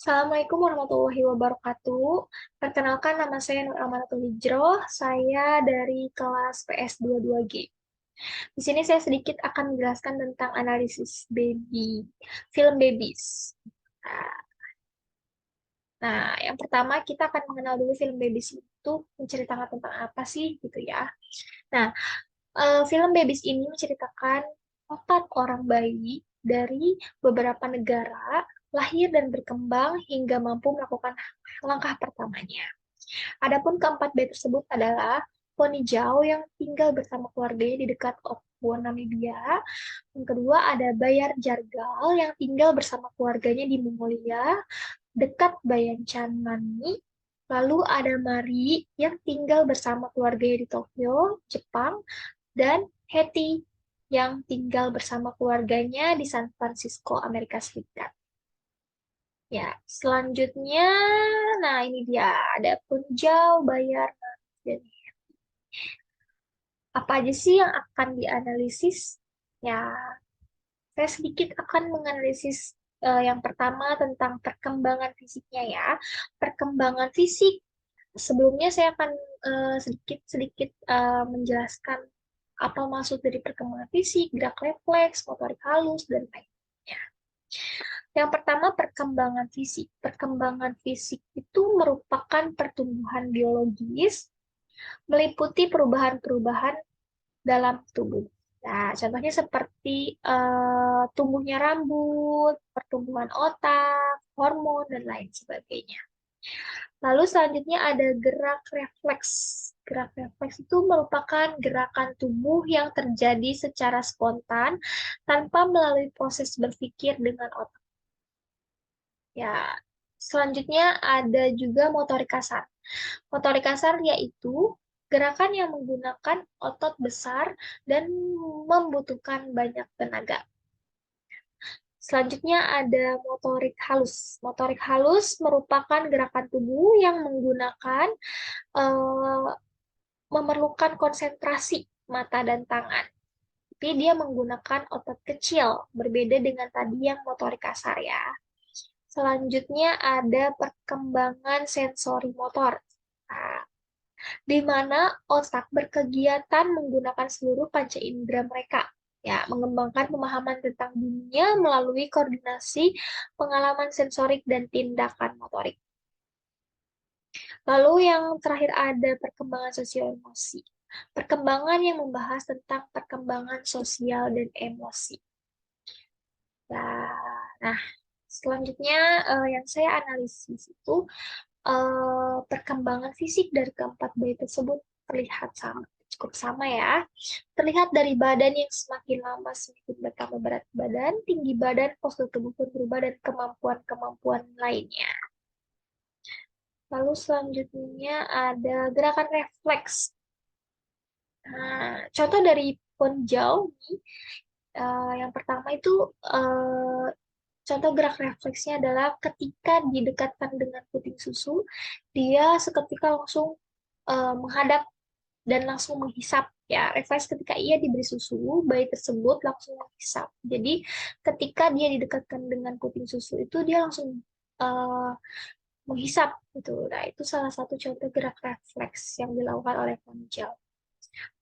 Assalamualaikum warahmatullahi wabarakatuh. Perkenalkan nama saya Nur Amanatul Hijroh. Saya dari kelas PS22G. Di sini saya sedikit akan menjelaskan tentang analisis film Babies. Nah, yang pertama kita akan mengenal dulu film Babies itu menceritakan tentang apa sih gitu ya. Nah, film Babies ini menceritakan 4 orang bayi dari beberapa negara lahir dan berkembang hingga mampu melakukan langkah pertamanya. Adapun keempat bayi tersebut adalah Poni Jau yang tinggal bersama keluarganya di dekat Opwon, Namibia. Yang kedua ada Bayar Jargal yang tinggal bersama keluarganya di Mongolia, dekat Bayan Chan Mani. Lalu ada Mari yang tinggal bersama keluarganya di Tokyo, Jepang, dan Hetty yang tinggal bersama keluarganya di San Francisco, Amerika Serikat. Ya, selanjutnya, nah ini dia, ada Punjau, Bayar, dan apa aja sih yang akan dianalisis? Ya, saya sedikit akan menganalisis yang pertama tentang perkembangan fisiknya ya. Perkembangan fisik, sebelumnya saya akan sedikit-sedikit menjelaskan apa maksud dari perkembangan fisik, gerak refleks, motorik halus, dan lainnya. Yang pertama, perkembangan fisik. Perkembangan fisik itu merupakan pertumbuhan biologis meliputi perubahan-perubahan dalam tubuh. Nah, contohnya seperti tumbuhnya rambut, pertumbuhan otak, hormon, dan lain sebagainya. Lalu selanjutnya ada gerak refleks. Gerak refleks itu merupakan gerakan tubuh yang terjadi secara spontan tanpa melalui proses berpikir dengan otak. Ya, selanjutnya ada juga motorik kasar. Motorik kasar yaitu gerakan yang menggunakan otot besar dan membutuhkan banyak tenaga. Selanjutnya ada motorik halus. Motorik halus merupakan gerakan tubuh yang menggunakan eh, memerlukan konsentrasi mata dan tangan. Tapi dia menggunakan otot kecil, berbeda dengan tadi yang motorik kasar ya. Selanjutnya ada perkembangan sensori motor. Nah, di mana otak berkegiatan menggunakan seluruh panca indera mereka. Ya, mengembangkan pemahaman tentang dunia melalui koordinasi pengalaman sensorik dan tindakan motorik. Lalu yang terakhir ada perkembangan sosial emosi. Perkembangan yang membahas tentang perkembangan sosial dan emosi. Nah, selanjutnya yang saya analisis itu perkembangan fisik dari keempat bayi tersebut terlihat cukup sama ya. Terlihat dari badan yang semakin lama semakin bertambah berat badan, tinggi badan, postur tubuh pun berubah, dan kemampuan-kemampuan lainnya. Lalu selanjutnya ada gerakan refleks. Nah, contoh dari Ponjau nih, yang pertama itu eh, contoh gerak refleksnya adalah ketika didekatkan dengan puting susu, dia seketika langsung menghadap dan langsung menghisap. Ya, refleks ketika ia diberi susu, bayi tersebut langsung menghisap. Jadi, ketika dia didekatkan dengan puting susu itu dia langsung eh, menghisap gitu. Nah, itu salah satu contoh gerak refleks yang dilakukan oleh Ponjau.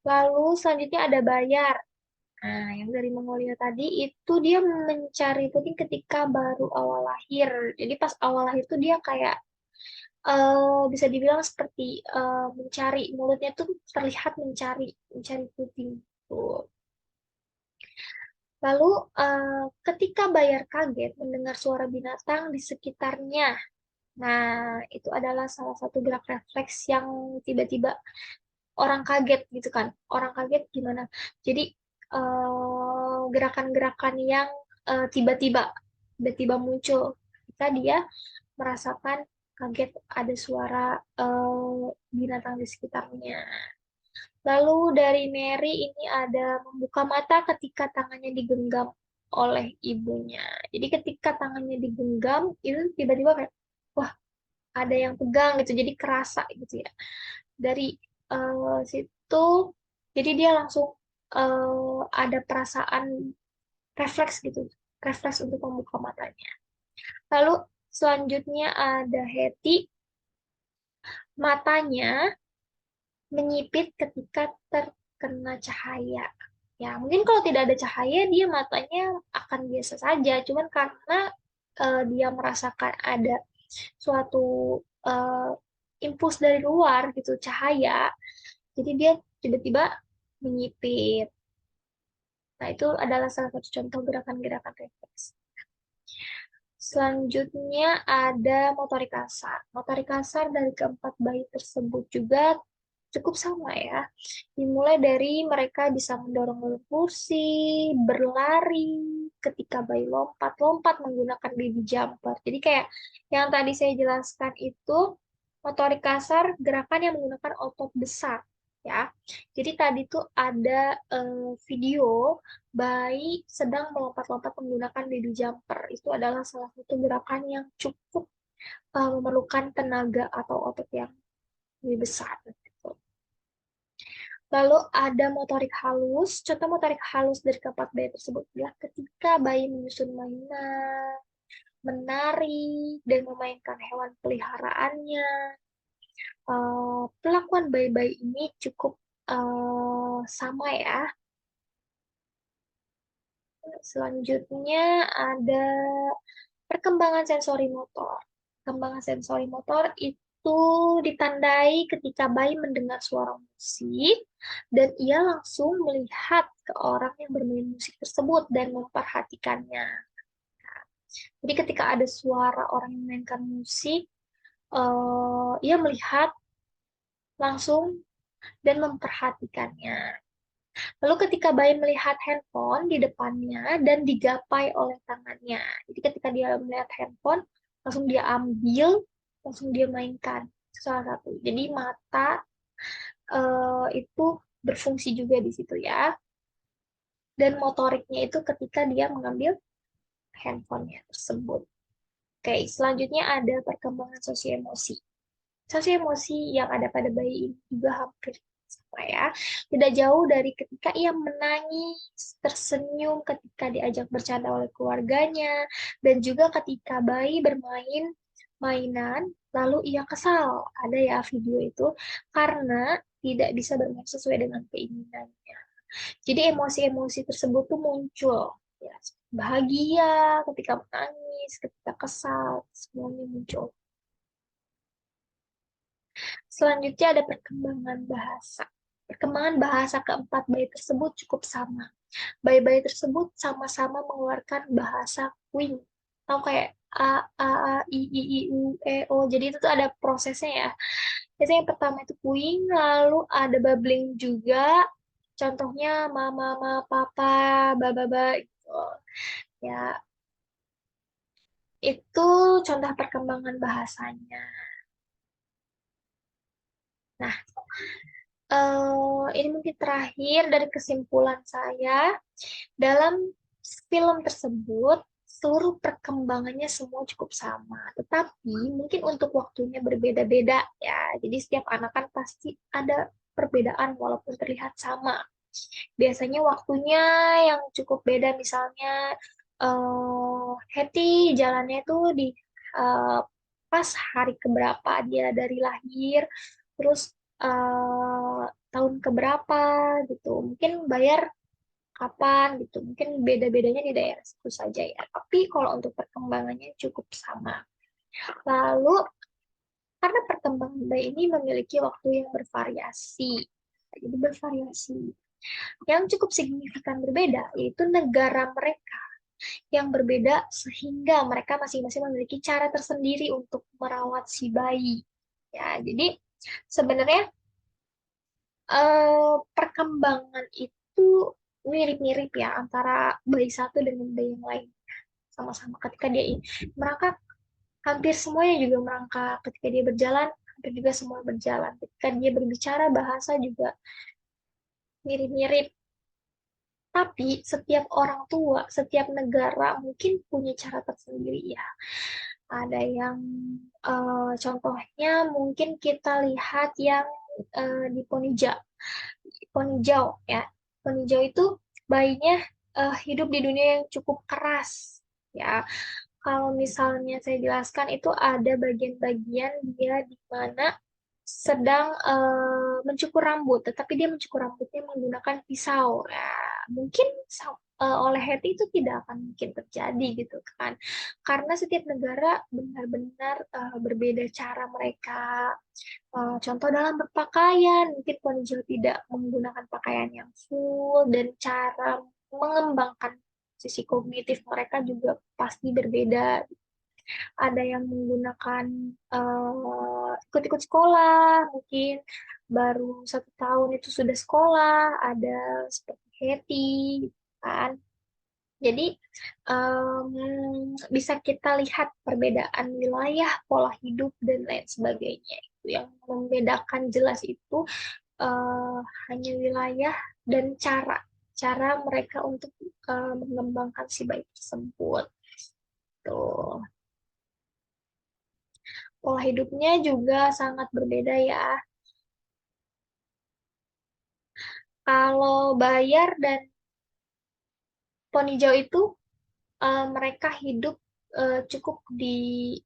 Lalu selanjutnya ada bayar. Nah, yang dari Mongolia tadi itu dia mencari puting ketika baru awal lahir. Jadi pas awal lahir tuh dia kayak bisa dibilang seperti mencari, mulutnya tuh terlihat mencari mencari puting. Tuh. Lalu ketika Bayar kaget mendengar suara binatang di sekitarnya. Nah, itu adalah salah satu gerak refleks yang tiba-tiba orang kaget gitu kan. Orang kaget gimana? Jadi gerakan-gerakan yang tiba-tiba tiba-tiba muncul ketika dia merasakan kaget ada suara binatang di sekitarnya. Lalu dari Mary ini ada membuka mata ketika tangannya digenggam oleh ibunya. Jadi ketika tangannya digenggam itu tiba-tiba kayak wah ada yang pegang gitu. Jadi kerasa gitu ya. Dari situ jadi dia langsung ada perasaan refleks gitu. Refleks untuk membuka matanya. Lalu Selanjutnya ada Hetty, matanya menyipit ketika terkena cahaya. Ya, mungkin kalau tidak ada cahaya, dia matanya akan biasa saja. Cuman karena dia merasakan ada suatu eh, impuls dari luar gitu, cahaya, jadi dia tiba-tiba menyipit. Nah, itu adalah salah satu contoh gerakan-gerakan refleks. Selanjutnya ada motorik kasar. Motorik kasar dari keempat bayi tersebut juga cukup sama ya. Dimulai dari mereka bisa mendorong kursi, berlari, ketika bayi lompat-lompat menggunakan baby jumper. Jadi kayak yang tadi saya jelaskan itu motorik kasar gerakan yang menggunakan otot besar ya. Jadi tadi tuh ada video bayi sedang melompat-lompat menggunakan baby jumper. Itu adalah salah satu gerakan yang cukup memerlukan tenaga atau otot yang lebih besar gitu. Lalu ada motorik halus. Contoh motorik halus dari keempat bayi tersebut adalah ketika bayi menyusun mainan, menari, dan memainkan hewan peliharaannya. Perlakuan bayi-bayi ini cukup sama ya. Selanjutnya ada perkembangan sensori motor. Perkembangan sensori motor itu ditandai ketika bayi mendengar suara musik dan ia langsung melihat ke orang yang bermain musik tersebut dan memperhatikannya. Jadi ketika ada suara orang yang memainkan musik, ia melihat langsung dan memperhatikannya. Lalu ketika bayi melihat handphone di depannya dan digapai oleh tangannya. Jadi ketika dia melihat handphone, langsung dia ambil, langsung dia mainkan salah satu. Jadi mata itu berfungsi juga di situ ya. Dan motoriknya itu ketika dia mengambil handphonenya tersebut. Oke, selanjutnya ada perkembangan sosial emosi. Sosial emosi yang ada pada bayi ini juga hampir sama ya. Tidak jauh dari ketika ia menangis, tersenyum ketika diajak bercanda oleh keluarganya, dan juga ketika bayi bermain mainan, lalu ia kesal. Ada ya video itu, karena tidak bisa bermain sesuai dengan keinginannya. Jadi emosi-emosi tersebut tuh muncul. Ya, bahagia, ketika menangis, ketika kesal, semuanya muncul. Selanjutnya ada perkembangan bahasa. Perkembangan bahasa keempat bayi tersebut cukup sama. Bayi-bayi tersebut sama-sama mengeluarkan bahasa Wing. Tahu kayak A, I, U, E, O. Jadi itu tuh ada prosesnya ya. Biasanya yang pertama itu Wing, lalu ada babbling juga. Contohnya mama, mama, papa, baba, gitu. Ya, itu contoh perkembangan bahasanya. Nah, ini mungkin terakhir dari kesimpulan saya. Dalam film tersebut, seluruh perkembangannya semua cukup sama. Tetapi mungkin untuk waktunya berbeda-beda ya. Jadi setiap anak kan pasti ada perbedaan walaupun terlihat sama. Biasanya waktunya yang cukup beda, misalnya Hetty jalannya itu di eh, pas hari keberapa dia dari lahir, terus eh, tahun keberapa gitu. Mungkin bayar kapan gitu. Mungkin beda-bedanya di daerah situ saja ya. Tapi kalau untuk perkembangannya cukup sama. Lalu karena perkembangan bayi ini memiliki waktu yang bervariasi. Jadi bervariasi. Yang cukup signifikan berbeda yaitu negara mereka yang berbeda sehingga mereka masing-masing memiliki cara tersendiri untuk merawat si bayi. Ya, jadi sebenarnya perkembangan itu mirip-mirip ya antara bayi satu dengan bayi yang lain. Sama-sama ketika dia merangkak, hampir semuanya juga merangkak. Ketika dia berjalan, hampir juga semua berjalan. Ketika dia berbicara, bahasa juga mirip-mirip. Tapi setiap orang tua, setiap negara mungkin punya cara tersendiri ya. Ada yang contohnya mungkin kita lihat yang di Ponijau ya. Ponijau itu bayinya hidup di dunia yang cukup keras ya. Kalau misalnya saya jelaskan itu ada bagian-bagian dia di mana sedang mencukur rambut, tetapi dia mencukur rambutnya menggunakan pisau. Nah, mungkin oleh Hetty itu tidak akan mungkin terjadi gitu kan, karena setiap negara benar-benar berbeda cara mereka. Contoh dalam berpakaian, mungkin Ponjol tidak menggunakan pakaian yang full dan cara mengembangkan sisi kognitif mereka juga pasti berbeda. Ada yang menggunakan ikut-ikut sekolah, mungkin baru 1 tahun itu sudah sekolah, ada seperti Hetty, gitu kan. Jadi bisa kita lihat perbedaan wilayah, pola hidup, dan lain sebagainya. Itu yang membedakan jelas itu eh, hanya wilayah dan cara cara mereka untuk mengembangkan si bayi tersebut. Tuh. Pola hidupnya juga sangat berbeda ya. Kalau bayar dan Ponijau itu mereka hidup cukup di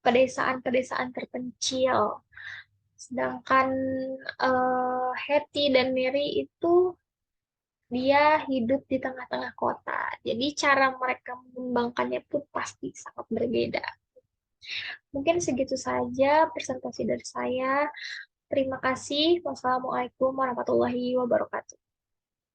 pedesaan-pedesaan terpencil. Sedangkan Hetty dan Mary itu dia hidup di tengah-tengah kota. Jadi cara mereka mengembangkannya pun pasti sangat berbeda. Mungkin segitu saja presentasi dari saya. Terima kasih. Wassalamualaikum warahmatullahi wabarakatuh.